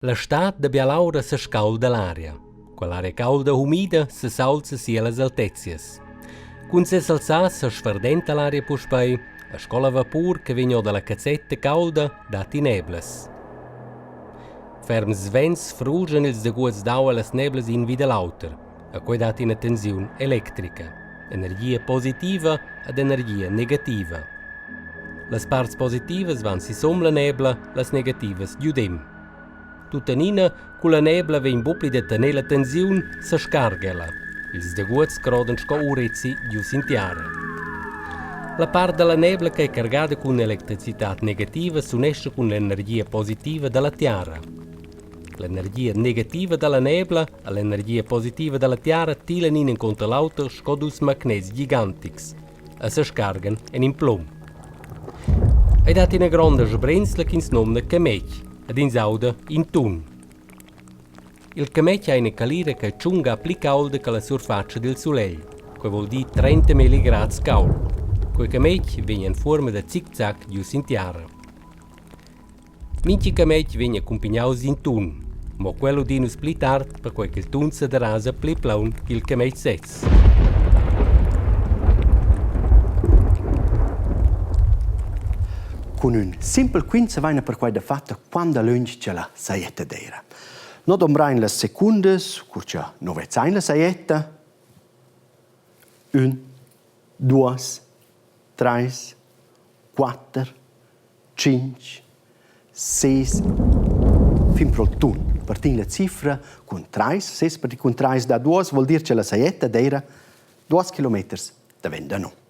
L'estat da Bialaura se scalda l'aria. Quell'aria calda umida se salza sia las altezias. Cun se salzà se sfardenta l'aria puspei, a scola vapur che vigno dalla cazzetta calda dati neblas. Ferms vents frugen ils deguts d'au las neblas in vida lauter, a quei dati in tensiun elettrica, energia positiva ed energia negativa. Las parts positivas van si som la nebla, las negativas giudem. Tutanina, cu la nebla vein bupli de tenere la tensiun, se scargela. Ils deguts croden sco Urizis gius in tiara. La part della nebla che è cargata con elettricità negativa s'unesce con l'energia positiva della tiara. L'energia negativa della nebla e l'energia positiva della tiara tilen in contra l'auto sco dus magnets gigantics e se scargan in plom. È data una grande sbrenzla che si nomina chametgs ed in sauda in tun. Il chametg ha una calira che è ciunga più calda che la surfaccia del soleil, che vuol dire 30 mg caldo. Quei chametg vengono in forma di zig-zag gius in tiara. Minci chametg vengono accompagnati in tun, ma quello dinus più tardi per quel che il tun si derasa più plaun che il chametg stess. Con un simple quince vaina per quai da fatta quando lunch ce la saietta d'era. No dombrain le secundes, curcia novezzain la saietta. 1, 2, 3, 4, 5, 6, fin pro tun. Partin la cifra con 3, 6 per con 3 da 2 vuol dire che la saietta d'era 2 km da venda no.